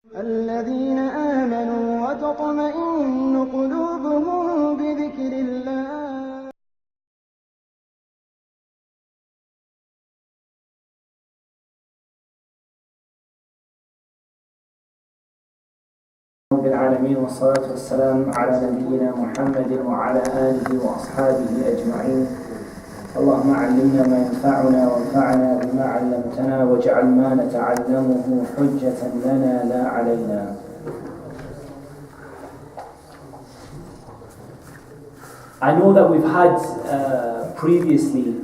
الذين آمنوا وتطمئن قلوبهم بذكر الله. رب العالمين والصلاة والسلام على نبينا محمد وعلى آله وأصحابه أجمعين. اللهم علمنا ما ينفعنا وانفعنا بما علمتنا واجعل ما نتعلمه حجة لنا لا علينا. I know that we've had previously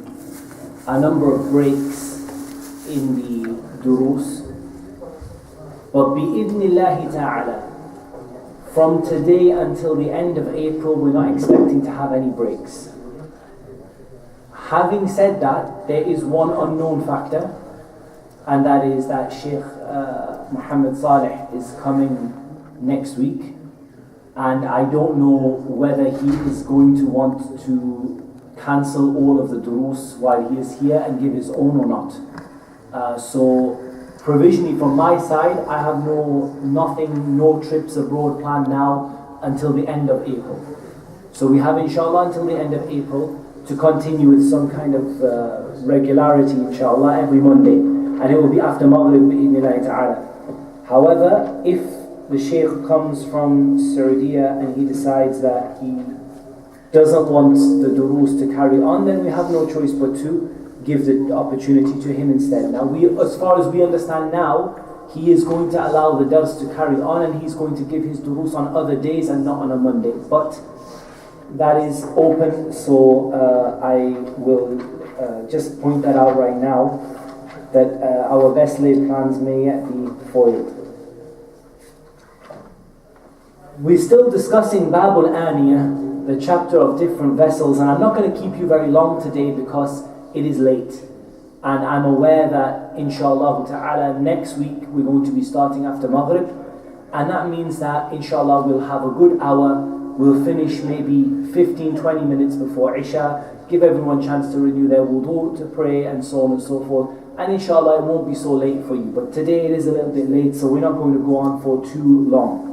a number of breaks in the durus, but bi'idhnillahi ta'ala, from today until the end of April, we're not expecting to have any breaks. Having said that, there is one unknown factor, and that is that Shaykh Muhammad Saleh is coming next week, and I don't know whether he is going to want to cancel all of the durus while he is here and give his own or not. So provisionally from my side, I have no trips abroad planned now until the end of April. So we have inshallah until the end of April to continue with some kind of regularity inshallah every Monday, and it will be after Maghrib bi'idhnillahi ta'ala. However, if the Shaykh comes from Saudi and he decides that he doesn't want the durus to carry on, then we have no choice but to give the opportunity to him instead. Now, as far as we understand now, he is going to allow the dars to carry on, and he's going to give his durus on other days and not on a Monday. But that is open, so I will just point that out right now, that our best laid plans may yet be foiled. We're still discussing Babul Aniya, the chapter of different vessels, and I'm not going to keep you very long today because it is late, and I'm aware that inshallah ta'ala next week we're going to be starting after Maghrib, and that means that inshallah we'll have a good hour. We'll finish maybe 15-20 minutes before Isha, give everyone a chance to renew their wudu, to pray, and so on and so forth, and inshallah it won't be so late for you. But today it is a little bit late, so we're not going to go on for too long.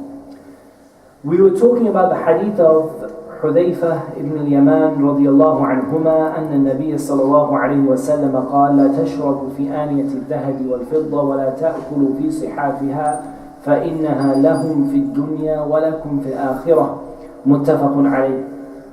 We were talking about the hadith of حذيفة ابن اليمان رضي الله عنهما أن النبي صلى الله عليه وسلم قال: لا تشربوا في آنية الذهب والفضة ولا تأكلوا في صحافها فإنها لهم في الدنيا ولكم في الآخرة. متفق عليه.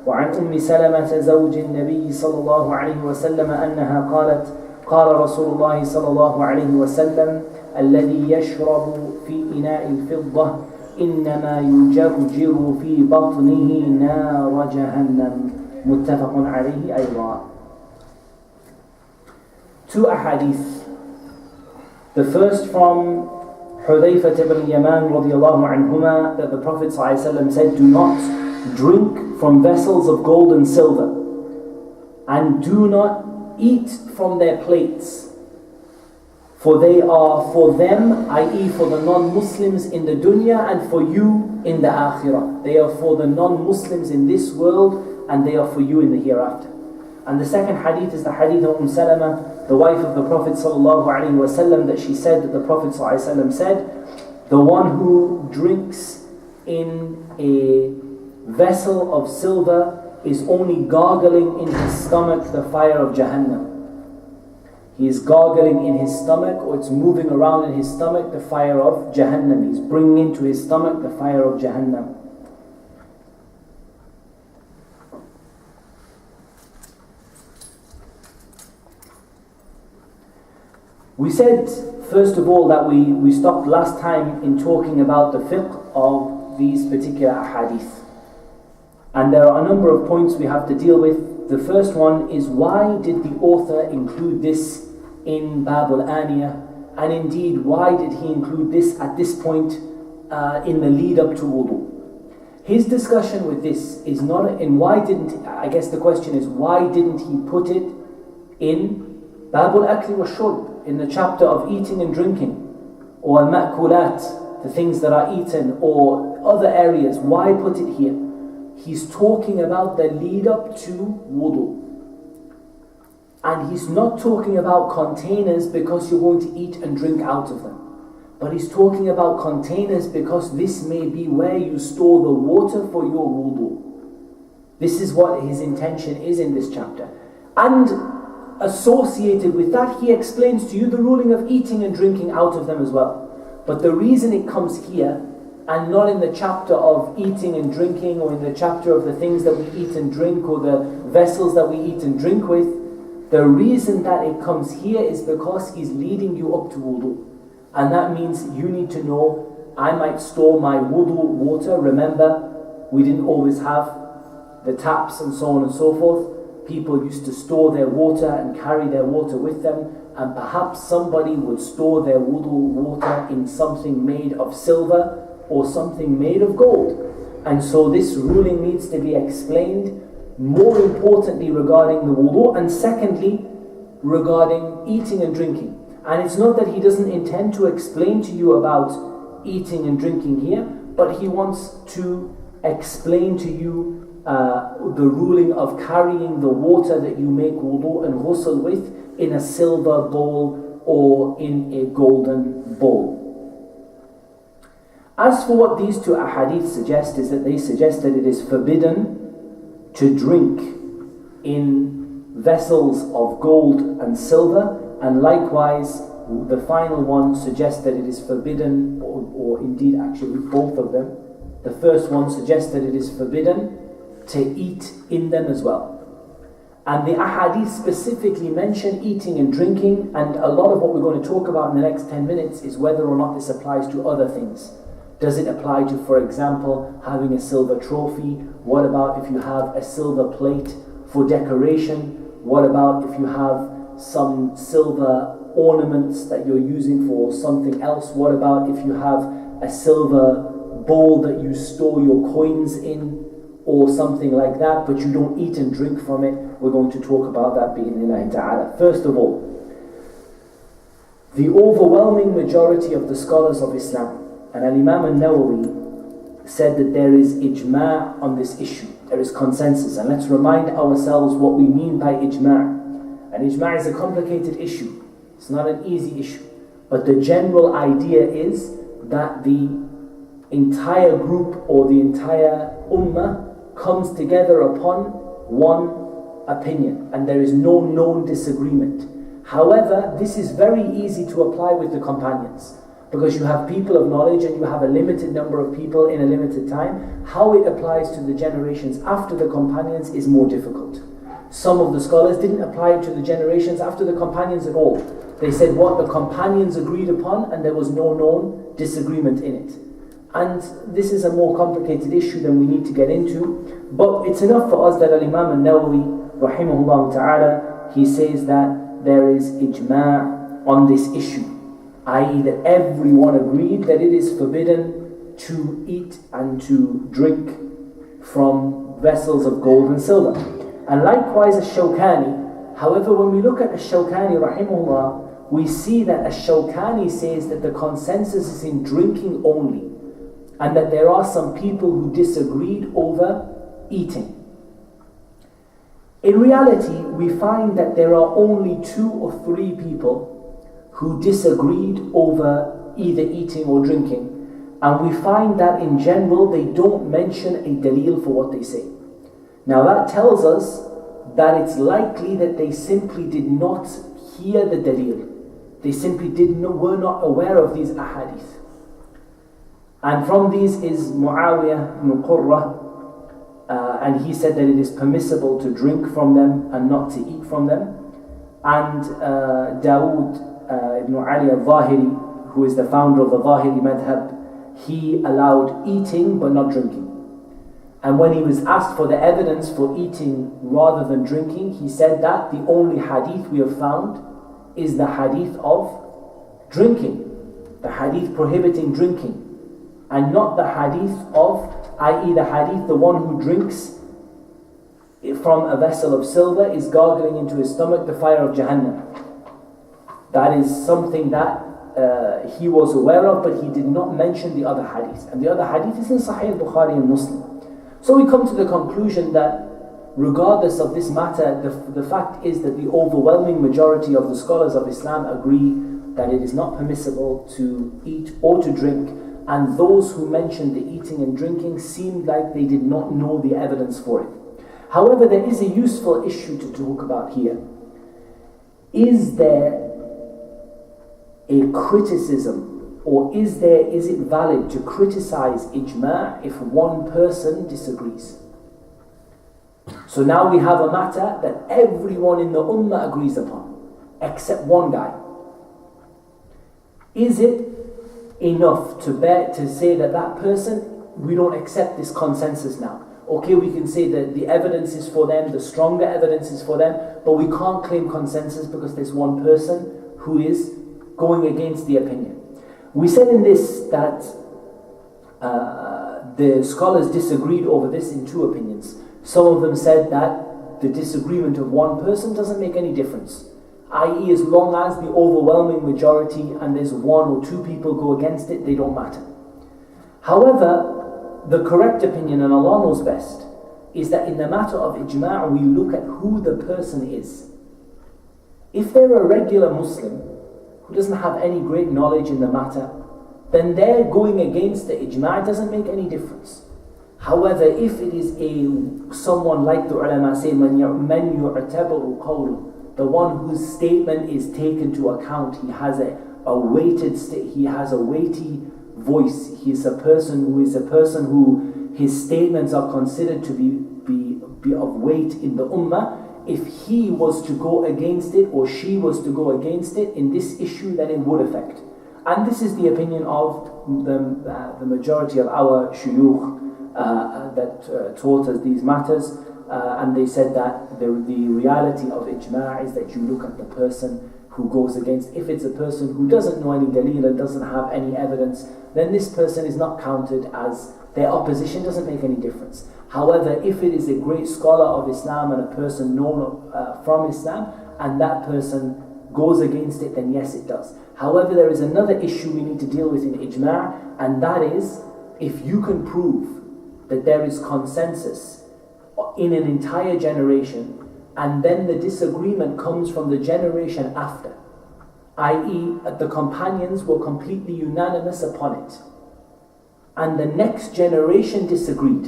وعن أم سلمة زوج النبي صلى الله عليه وسلم أنها قالت: قال رسول الله صلى الله عليه وسلم: الذي يشرب في إناء الفضة إنما يجرجر في بطنه نار جهنم. متفق عليه أيضا. Two ahadith. The first from Hudhayfah ibn Yaman radiyallahu anhuma, that the Prophet ﷺ said, do not drink from vessels of gold and silver, and do not eat from their plates, for they are for them, i.e. for the non-Muslims in the dunya, and for you in the akhirah. They are for the non-Muslims in this world, and they are for you in the hereafter. And the second hadith is the hadith of Salama, the wife of the Prophet ﷺ, that she said that the Prophet ﷺ said, the one who drinks in a vessel of silver is only gargling in his stomach the fire of Jahannam. He is gargling in his stomach, or it's moving around in his stomach, the fire of Jahannam. He's bringing into his stomach the fire of Jahannam. We said, first of all, that we stopped last time in talking about the fiqh of these particular ahadith. And there are a number of points we have to deal with. The first one is, why did the author include this in Babul Aniya? And indeed, why did he include this at this point in the lead up to wudu? His discussion with this is not in why didn't, I guess the question is, why didn't he put it in Babul Akli wa Shurb, in the chapter of eating and drinking, or al-ma'kulat, the things that are eaten, or other areas? Why put it here? He's talking about the lead up to wudu. And he's not talking about containers because you're going to eat and drink out of them. But he's talking about containers because this may be where you store the water for your wudu. This is what his intention is in this chapter. And associated with that, he explains to you the ruling of eating and drinking out of them as well. But the reason it comes here and not in the chapter of eating and drinking, or in the chapter of the things that we eat and drink, or the vessels that we eat and drink with, the reason that it comes here is because he's leading you up to wudu. And that means you need to know, I might store my wudu water. Remember, we didn't always have the taps and so on and so forth. People used to store their water and carry their water with them, and perhaps somebody would store their wudu water in something made of silver or something made of gold. And so this ruling needs to be explained, more importantly regarding the wudu, and secondly regarding eating and drinking. And it's not that he doesn't intend to explain to you about eating and drinking here, but he wants to explain to you the ruling of carrying the water that you make wudu and ghusl with in a silver bowl or in a golden bowl. As for what these two ahadith suggest, is that they suggest that it is forbidden to drink in vessels of gold and silver, and likewise the final one suggests that it is forbidden, or indeed actually both of them. The first one suggests that it is forbidden to eat in them as well. And the ahadith specifically mention eating and drinking, and a lot of what we're going to talk about in the next 10 minutes is whether or not this applies to other things. Does it apply to, for example, having a silver trophy? What about if you have a silver plate for decoration? What about if you have some silver ornaments that you're using for something else? What about if you have a silver bowl that you store your coins in, or something like that, but you don't eat and drink from it? We're going to talk about that bi'idhnillahi ta'ala. First of all, the overwhelming majority of the scholars of Islam, and Al-Imam al-Nawawi said that there is ijma' on this issue. There is consensus. And let's remind ourselves what we mean by ijma'. And ijma' is a complicated issue. It's not an easy issue. But the general idea is that the entire group or the entire ummah comes together upon one opinion, and there is no known disagreement. However, this is very easy to apply with the companions, because you have people of knowledge and you have a limited number of people in a limited time. How it applies to the generations after the companions is more difficult. Some of the scholars didn't apply it to the generations after the companions at all. They said what the companions agreed upon, and there was no known disagreement in it. And this is a more complicated issue than we need to get into, but it's enough for us that Al-Imam al-Nawawi rahimahullah ta'ala, he says that there is ijma' on this issue, i.e. that everyone agreed that it is forbidden to eat and to drink from vessels of gold and silver. And likewise Ash-Shawkani. However, when we look at Ash-Shawkani rahimahullah, we see that Ash-Shawkani says that the consensus is in drinking only, and that there are some people who disagreed over eating. In reality, we find that there are only 2 or 3 people who disagreed over either eating or drinking, and we find that in general they don't mention a dalil for what they say. Now that tells us that it's likely that they simply did not hear the dalil. They simply were not aware of these ahadith. And from these is Muawiyah ibn Qurra, and he said that it is permissible to drink from them and not to eat from them. And Dawood ibn Ali al-Zahiri, who is the founder of the Zahiri madhab, he allowed eating but not drinking. And when he was asked for the evidence for eating rather than drinking, he said that the only hadith we have found is the hadith of drinking, the hadith prohibiting drinking, and not the hadith of, i.e. the hadith, the one who drinks from a vessel of silver is gargling into his stomach the fire of Jahannam. That is something that he was aware of, but he did not mention the other hadith. And the other hadith is in Sahih Bukhari and Muslim. So we come to the conclusion that regardless of this matter, the fact is that the overwhelming majority of the scholars of Islam agree that it is not permissible to eat or to drink, and those who mentioned the eating and drinking seemed like they did not know the evidence for it. However, there is a useful issue to talk about here. Is there a criticism, or is it valid to criticize ijma' if one person disagrees? So now we have a matter that everyone in the ummah agrees upon, except one guy. Is it enough to say that person, we don't accept this consensus now? Okay, we can say that the evidence is for them, the stronger evidence is for them, but we can't claim consensus because there's one person who is going against the opinion. We said in this that the scholars disagreed over this in two opinions. Some of them said that the disagreement of one person doesn't make any difference, i.e. as long as the overwhelming majority and there's one or two people go against it, they don't matter. However, the correct opinion, and Allah knows best, is that in the matter of ijma' we look at who the person is. If they're a regular Muslim who doesn't have any great knowledge in the matter, then their going against the ijma' doesn't make any difference. However, if it is someone like the ulama say, مَنْ يُعْتَبَرُ قَوْلُ, the one whose statement is taken to account, he has a weighty voice, he's a person who his statements are considered to be of weight in the ummah. If he was to go against it, or she was to go against it in this issue, then it would affect. And this is the opinion of the majority of our shuyukh that taught us these matters, and they said that the reality of ijma' is that you look at the person who goes against. If it's a person who doesn't know any dalil and doesn't have any evidence, then this person is not counted as, their opposition doesn't make any difference. However, if it is a great scholar of Islam and a person known from Islam, and that person goes against it, then yes, it does. However, there is another issue we need to deal with in ijma', and that is, if you can prove that there is consensus in an entire generation, and then the disagreement comes from the generation after, i.e. the companions were completely unanimous upon it, and the next generation disagreed,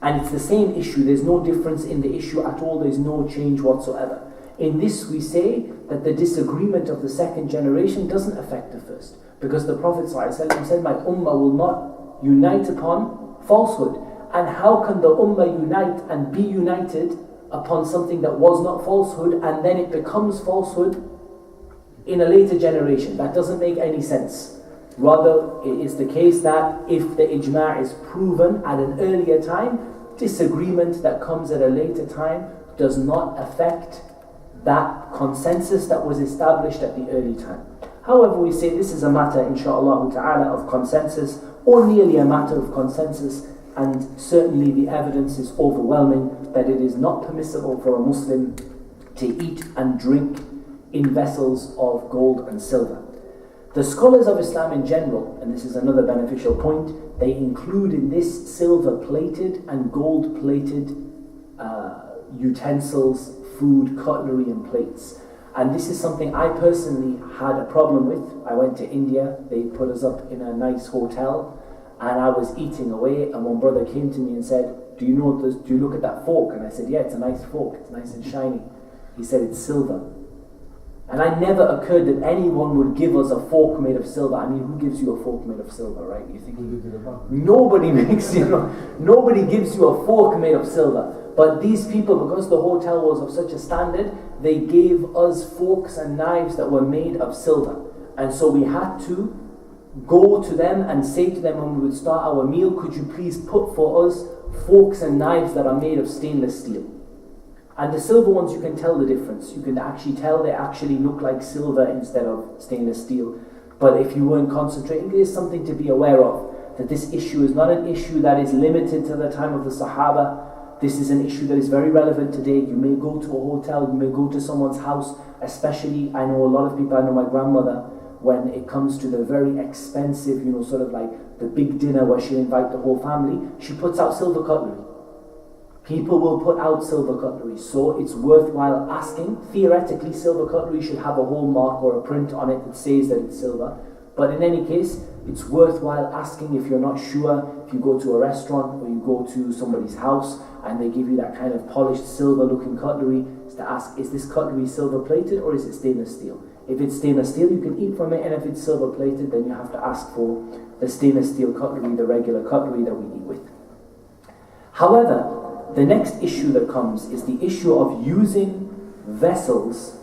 and it's the same issue, there's no difference in the issue at all, there's no change whatsoever. In this we say that the disagreement of the second generation doesn't affect the first, because the Prophet ﷺ said, my ummah will not unite upon falsehood. And how can the ummah unite and be united upon something that was not falsehood, and then it becomes falsehood in a later generation? That doesn't make any sense. Rather, it is the case that if the ijma' is proven at an earlier time, disagreement that comes at a later time does not affect that consensus that was established at the early time. However, we say this is a matter, inshaAllah ta'ala, of consensus, or nearly a matter of consensus, and certainly the evidence is overwhelming that it is not permissible for a Muslim to eat and drink in vessels of gold and silver. The scholars of Islam in general, and this is another beneficial point, they include in this silver-plated and gold-plated utensils, food, cutlery and plates. And this is something I personally had a problem with. I went to India, they put us up in a nice hotel, and I was eating away, and one brother came to me and said, do you look at that fork? And I said, yeah, it's a nice fork, it's nice and shiny. He said, it's silver. And it never occurred that anyone would give us a fork made of silver. I mean, who gives you a fork made of silver, right? You think nobody makes, nobody gives you a fork made of silver. But these people, because the hotel was of such a standard, they gave us forks and knives that were made of silver. And so we had to go to them and say to them when we would start our meal, could you please put for us forks and knives that are made of stainless steel? And the silver ones, you can tell the difference. You can actually tell they actually look like silver instead of stainless steel. But if you weren't concentrating, it is something to be aware of, that this issue is not an issue that is limited to the time of the Sahaba. This is an issue that is very relevant today. You may go to a hotel, you may go to someone's house, especially, I know a lot of people, I know my grandmother, when it comes to the very expensive, sort of like the big dinner where she'll invite the whole family, she puts out silver cutlery. People will put out silver cutlery, so it's worthwhile asking. Theoretically, silver cutlery should have a hallmark or a print on it that says that it's silver. But in any case, it's worthwhile asking if you're not sure. If you go to a restaurant or you go to somebody's house and they give you that kind of polished silver looking cutlery, is to ask, is this cutlery silver plated or is it stainless steel? If it's stainless steel, you can eat from it, and if it's silver plated, then you have to ask for the stainless steel cutlery, the regular cutlery that we eat with. However, the next issue that comes is the issue of using vessels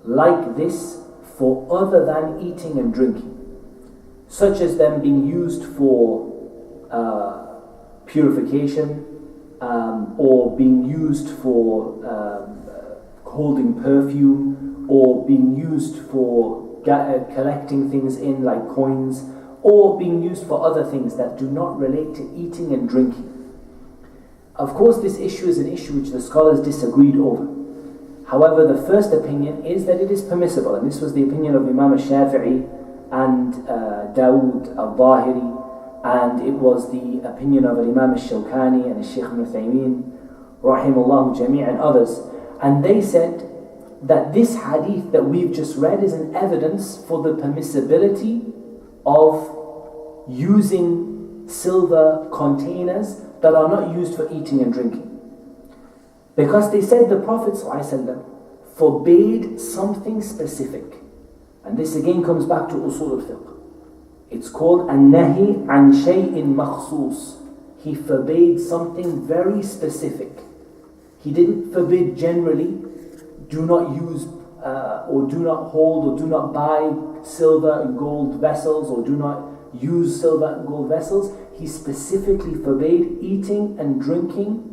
like this for other than eating and drinking, such as them being used for purification, or being used for holding perfume, or being used for collecting things in like coins, or being used for other things that do not relate to eating and drinking. Of course, this issue is an issue which the scholars disagreed over. However, the first opinion is that it is permissible, and this was the opinion of Imam al-Shafi'i and Dawood al-Zahiri, and it was the opinion of Imam al-Shawkani and Shaykh ibn Uthaymeen, rahimahullah jami' and others. And they said that this hadith that we've just read is an evidence for the permissibility of using silver containers that are not used for eating and drinking. Because they said the Prophet ﷺ forbade something specific. And this again comes back to usul al-fiqh. It's called an-nahi an shay'in makhsus. He forbade something very specific. He didn't forbid generally, do not use or do not hold or do not buy silver and gold vessels, or do not use silver and gold vessels. He specifically forbade eating and drinking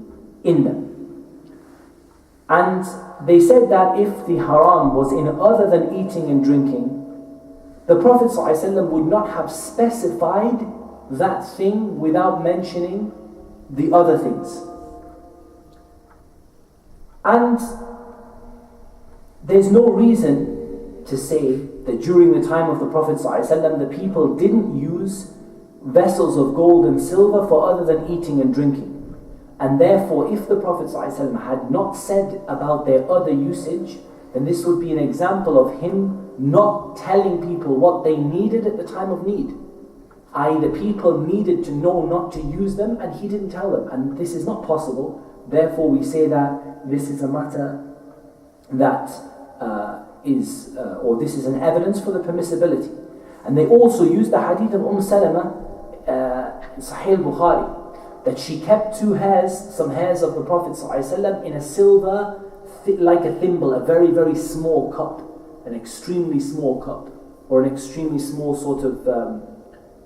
in them. And they said that if the haram was in other than eating and drinking, the Prophet ﷺ would not have specified that thing without mentioning the other things. And there's no reason to say that during the time of the Prophet ﷺ the people didn't use vessels of gold and silver for other than eating and drinking. And therefore, if the Prophet ﷺ had not said about their other usage, then this would be an example of him not telling people what they needed at the time of need. I.e., the people needed to know not to use them, and he didn't tell them. And this is not possible. Therefore, we say that this is a matter that this is an evidence for the permissibility. And they also use the hadith of Salama, Sahih al-Bukhari, that she kept some hairs of the Prophet ﷺ in a silver, like a thimble, a very, very small cup, an extremely small cup, or an extremely small sort of,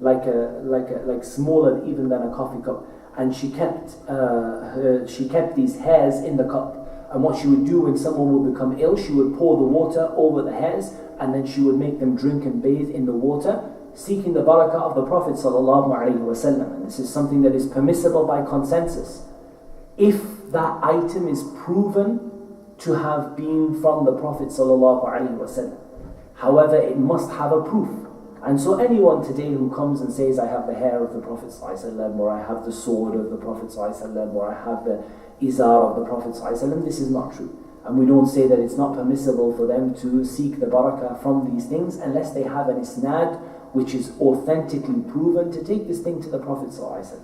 like smaller even than a coffee cup. And she kept these hairs in the cup. And what she would do when someone would become ill, she would pour the water over the hairs, and then she would make them drink and bathe in the water, seeking the barakah of the Prophet ﷺ. And this is something that is permissible by consensus, if that item is proven to have been from the Prophet ﷺ. However, it must have a proof. And so anyone today who comes and says, I have the hair of the Prophet ﷺ, or I have the sword of the Prophet ﷺ, or I have the izar of the Prophet ﷺ, this is not true. And we don't say that it's not permissible for them to seek the barakah from these things unless they have an isnad which is authentically proven to take this thing to the Prophet ﷺ.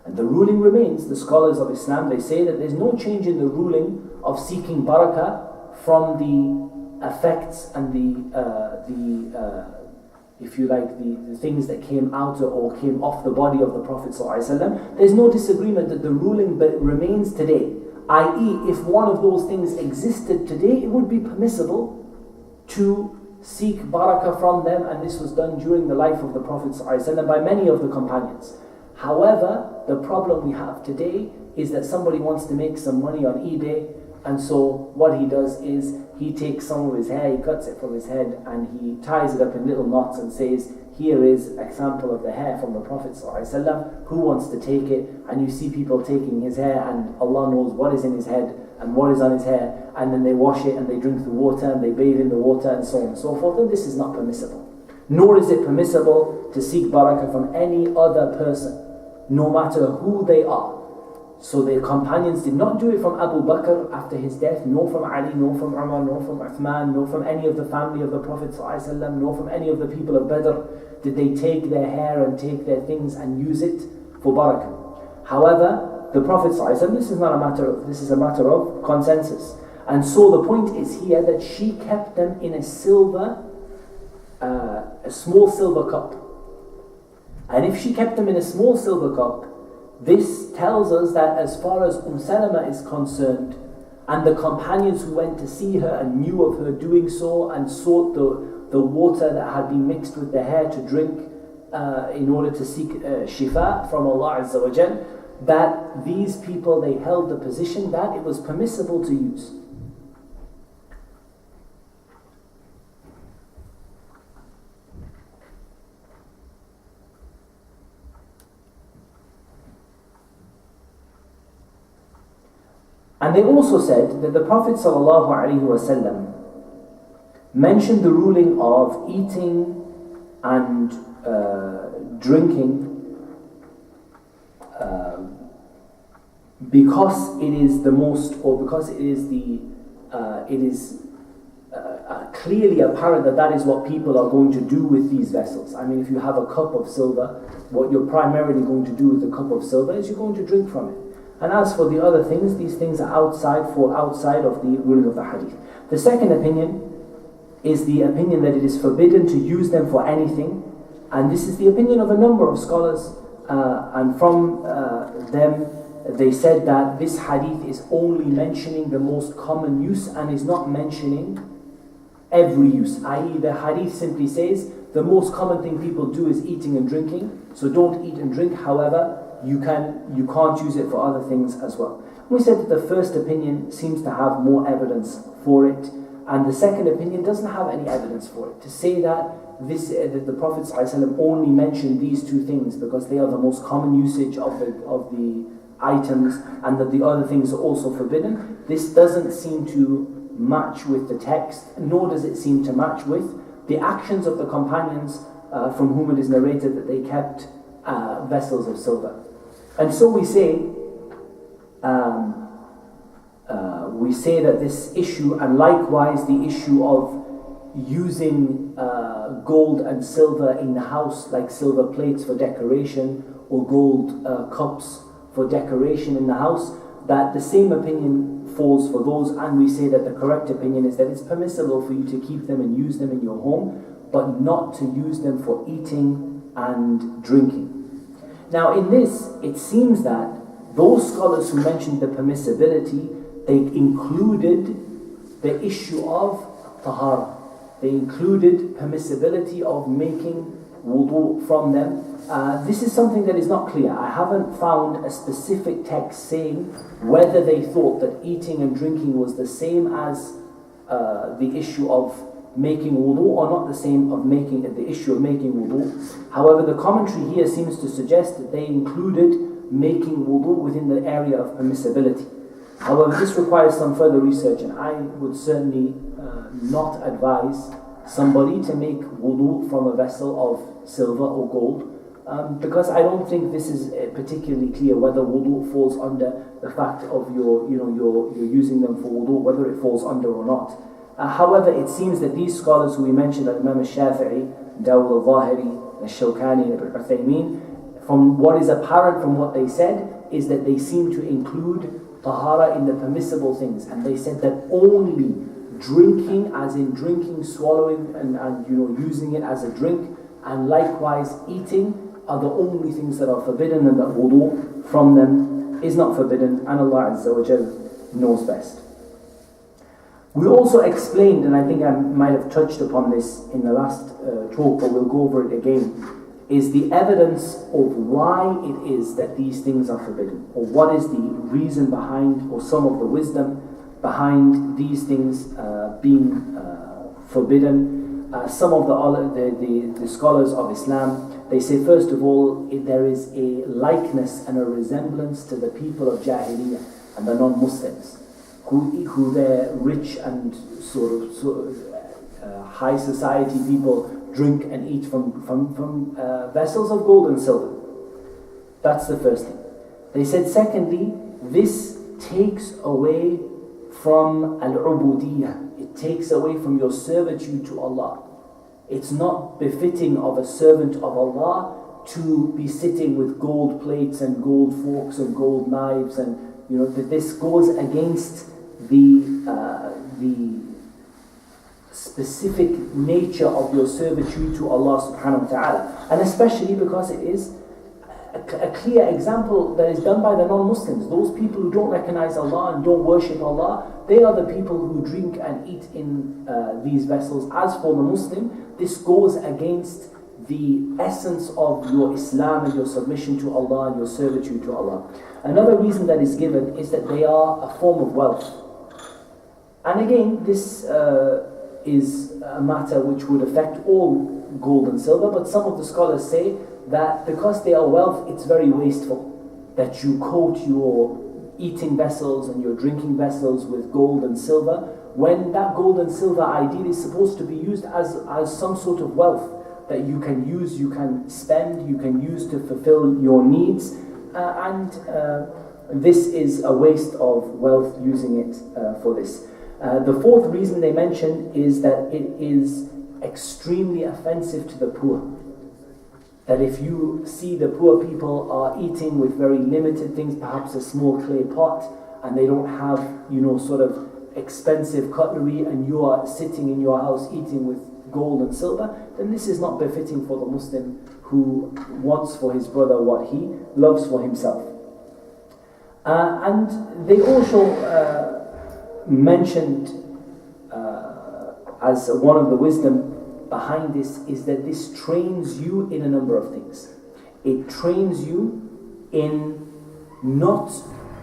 And the ruling remains, the scholars of Islam, they say that there's no change in the ruling of seeking barakah from the effects and if you like, the things that came out or came off the body of the Prophet ﷺ. There's no disagreement that the ruling remains today. I.e., if one of those things existed today, it would be permissible to seek barakah from them, and this was done during the life of the Prophet ﷺ by many of the companions. However, the problem we have today is that somebody wants to make some money on eBay, and so what he does is he takes some of his hair, he cuts it from his head, and he ties it up in little knots and says, here is an example of the hair from the Prophet ﷺ, who wants to take it? And you see people taking his hair, and Allah knows what is in his head and what is on his hair, and then they wash it and they drink the water and they bathe in the water and so on and so forth. And this is not permissible. Nor is it permissible to seek barakah from any other person, no matter who they are. So the companions did not do it from Abu Bakr after his death, nor from Ali, nor from Umar, nor from Uthman, nor from any of the family of the Prophet ﷺ, nor from any of the people of Badr did they take their hair and take their things and use it for barakah. However, the Prophet ﷺ, this is a matter of consensus. And so the point is here that she kept them in a small silver cup. And if she kept them in a small silver cup, this tells us that as far as Salama is concerned, and the companions who went to see her and knew of her doing so and sought the water that had been mixed with the hair to drink in order to seek shifa from Allah Azza wa Jal, that these people, they held the position that it was permissible to use. And they also said that the Prophet ﷺ mentioned the ruling of eating and drinking because it is the most, or because it is clearly apparent that that is what people are going to do with these vessels. I mean, if you have a cup of silver, what you're primarily going to do with the cup of silver is you're going to drink from it. And as for the other things, these things are fall outside of the ruling of the hadith. The second opinion is the opinion that it is forbidden to use them for anything, and this is the opinion of a number of scholars, and from them they said that this hadith is only mentioning the most common use and is not mentioning every use, i.e. the hadith simply says the most common thing people do is eating and drinking, so don't eat and drink. However, you can't use it for other things as well. We said that the first opinion seems to have more evidence for it, and the second opinion doesn't have any evidence for it. To say that that the Prophet ﷺ only mentioned these two things because they are the most common usage of the items, and that the other things are also forbidden, this doesn't seem to match with the text, nor does it seem to match with the actions of the companions from whom it is narrated that they kept vessels of silver. And so we say that this issue, and likewise the issue of using gold and silver in the house, like silver plates for decoration or gold cups for decoration in the house, that the same opinion falls for those, and we say that the correct opinion is that it's permissible for you to keep them and use them in your home, but not to use them for eating and drinking. Now in this, it seems that those scholars who mentioned the permissibility, they included the issue of tahara. They included permissibility of making wudu from them. This is something that is not clear. I haven't found a specific text saying whether they thought that eating and drinking was the same as the issue of making wudu, or not the same of the issue of making wudu. However, the commentary here seems to suggest that they included making wudu within the area of permissibility. However, this requires some further research, and I would certainly not advise somebody to make wudu from a vessel of silver or gold, because I don't think this is particularly clear whether wudu falls under the fact of you're using them for wudu, whether it falls under or not. However, it seems that these scholars who we mentioned, like Imam al-Shafi'i, Dawud al-Zahiri, al-Shawkani, Ibn Uthaymeen, from what is apparent from what they said, is that they seem to include tahara in the permissible things, and they said that only drinking, as in drinking, swallowing, and using it as a drink, and likewise eating, are the only things that are forbidden, and that wudu from them is not forbidden, and Allah Azza wa Jal knows best. We also explained, and I think I might have touched upon this in the last talk, but we'll go over it again, is the evidence of why it is that these things are forbidden, or what is the reason behind, or some of the wisdom behind these things being forbidden. Some of the scholars of Islam, they say first of all, there is a likeness and a resemblance to the people of Jahiliyyah and the non-Muslims, who they're rich and sort of high society people drink and eat from vessels of gold and silver. That's the first thing. They said secondly, this takes away from al-ubudiyah. It takes away from your servitude to Allah. It's not befitting of a servant of Allah to be sitting with gold plates and gold forks and gold knives, and that this goes against the specific nature of your servitude to Allah subhanahu wa ta'ala. And especially because it is a clear example that is done by the non-Muslims. Those people who don't recognize Allah and don't worship Allah, they are the people who drink and eat in these vessels. As for the Muslim, this goes against the essence of your Islam and your submission to Allah and your servitude to Allah. Another reason that is given is that they are a form of wealth. And again, this is a matter which would affect all gold and silver, but some of the scholars say that because they are wealth, it's very wasteful that you coat your eating vessels and your drinking vessels with gold and silver, when that gold and silver ideally is supposed to be used as some sort of wealth that you can use, you can spend, you can use to fulfill your needs, and this is a waste of wealth using it for this. The fourth reason they mention is that it is extremely offensive to the poor. That if you see the poor people are eating with very limited things, perhaps a small clay pot, and they don't have, sort of expensive cutlery, and you are sitting in your house eating with gold and silver, then this is not befitting for the Muslim who wants for his brother what he loves for himself. And they also mentioned as one of the wisdom behind this is that this trains you in a number of things. It trains you in not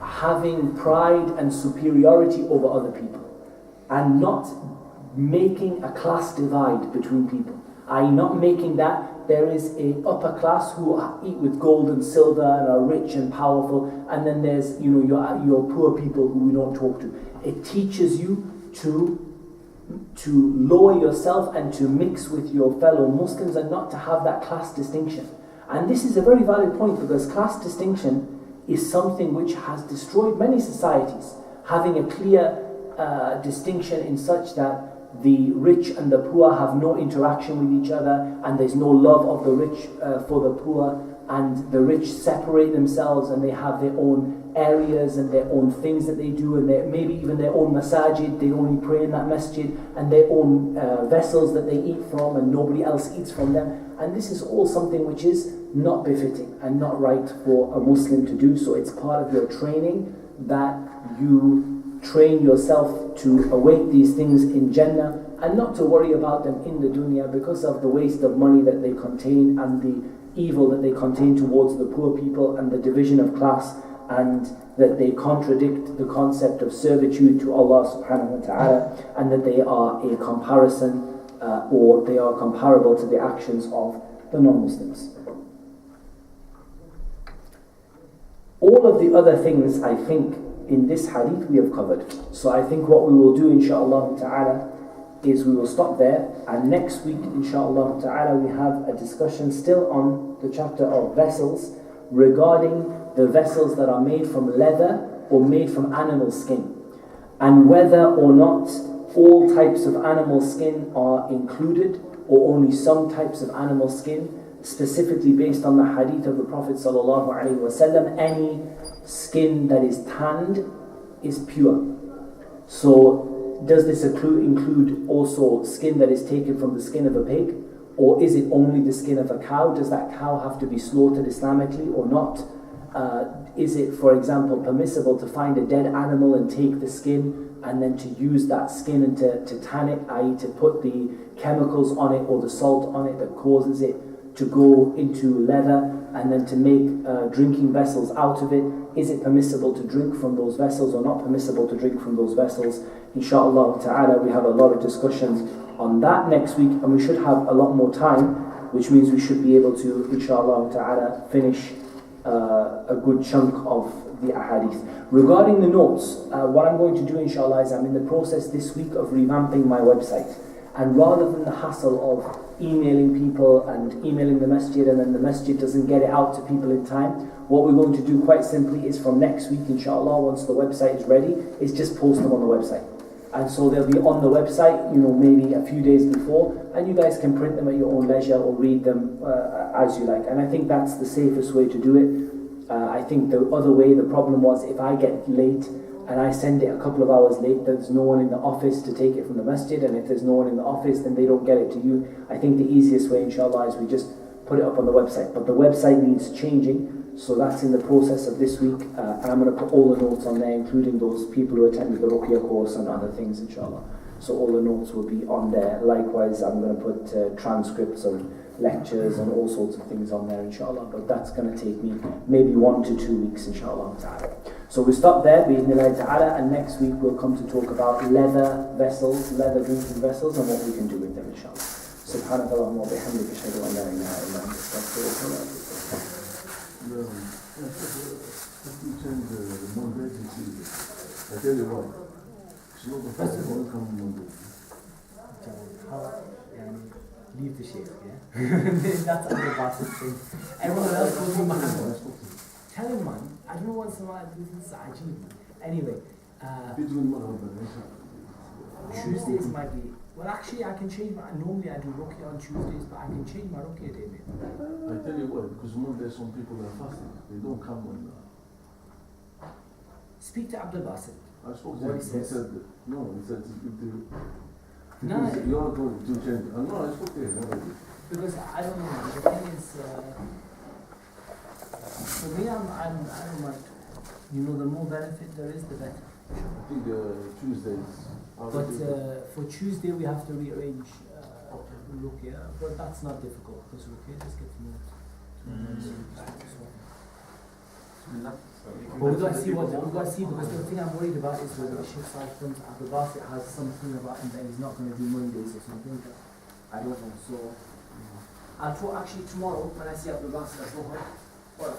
having pride and superiority over other people, and not making a class divide between people. Not making that there is a upper class who eat with gold and silver and are rich and powerful, and then there's your poor people who we don't talk to. It teaches you to lower yourself and to mix with your fellow Muslims, and not to have that class distinction. And this is a very valid point, because class distinction is something which has destroyed many societies. Having a clear distinction in such that the rich and the poor have no interaction with each other, and there's no love of the rich for the poor, and the rich separate themselves and they have their own areas and their own things that they do, and maybe even their own masajid, they only pray in that masjid, and their own vessels that they eat from, and nobody else eats from them. And this is all something which is not befitting and not right for a Muslim to do. So it's part of your training that you train yourself to await these things in Jannah, and not to worry about them in the dunya because of the waste of money that they contain, and the evil that they contain towards the poor people, and the division of class, and that they contradict the concept of servitude to Allah subhanahu wa ta'ala, and that they are a comparison or they are comparable to the actions of the non-Muslims. All of the other things, I think, in this hadith we have covered. So I think what we will do, inshaAllah ta'ala, is we will stop there, and next week, inshaAllah ta'ala, we have a discussion still on the chapter of vessels, regarding the vessels that are made from leather or made from animal skin, and whether or not all types of animal skin are included, or only some types of animal skin, specifically based on the hadith of the Prophet ﷺ. Any skin that is tanned is pure. So does this include also skin that is taken from the skin of a pig, or is it only the skin of a cow? Does that cow have to be slaughtered Islamically or not? Is it, for example, permissible to find a dead animal and take the skin and then to use that skin and to tan it, i.e. to put the chemicals on it or the salt on it that causes it to go into leather, and then to make drinking vessels out of it? Is it permissible to drink from those vessels or not permissible to drink from those vessels? Inshallah ta'ala, we have a lot of discussions on that next week, and we should have a lot more time, which means we should be able to, inshallah ta'ala, finish a good chunk of the ahadith. Regarding the notes, what I'm going to do, inshallah, is I'm in the process this week of revamping my website. And rather than the hassle of emailing people and emailing the masjid, and then the masjid doesn't get it out to people in time. What we're going to do quite simply is from next week, inshallah, once the website is ready, is just post them on the website. And so they'll be on the website, maybe a few days before, and you guys can print them at your own leisure or read them as you like. And I think that's the safest way to do it. I think the other way, the problem was if I get late and I send it a couple of hours late, there's no one in the office to take it from the masjid, and if there's no one in the office, then they don't get it to you. I think the easiest way, inshallah, is we just put it up on the website. But the website needs changing, so that's in the process of this week, and I'm going to put all the notes on there, including those people who attended the Ruqya course and other things, inshallah. So all the notes will be on there. Likewise, I'm going to put transcripts of lectures and all sorts of things on there, inshallah. But that's going to take me maybe 1 to 2 weeks, inshallah ta'ala. So we stop there, bi'idhnillahi ta'ala, and next week we'll come to talk about leather vessels, leather drinking vessels, and what we can do with them, inshallah. Subhanaka Allahumma wa bihamdika, ashhadu an la ilaha illa anta, astaghfiruka wa atubu ilayk. If you change the Monday to Tuesday, I tell you what, it's not the first one come Monday. Leave the Shaykh, yeah? That's a very basic thing. Everyone else goes in Muhammad. Tell him, man, I don't know what's the matter with this ajib. Anyway, Tuesdays might be. Well, actually, I can change my. Normally, I do Ruqya on Tuesdays, but I can change my Ruqya day, maybe. I tell you what, because Monday some people are fasting, they don't come when. Speak to Abdul Basit. I spoke to him, he said, no, he said to speak to you. No, you are going to change. No, I spoke to him already. Because I don't know, the thing is, for me, I don't mind. The more benefit there is, the better. I think Tuesdays. But for Tuesday, we have to rearrange Ruqya, but that's not difficult because Ruqya just gets moved. But we've got to see because the thing I'm worried about is whether the Shaykh comes, Abdul Basit has something about him that he's not going to do Mondays or something. I don't know. So I'll talk actually tomorrow when I see Abdul Basit. I'll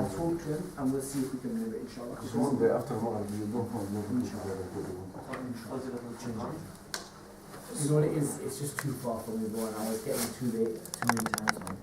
talk to him and we'll see if we can move it, inshallah. Because Monday after Monday, you don't find no people there. You know what it is? It's just too far from me, bro, and I was getting too late too many times, man.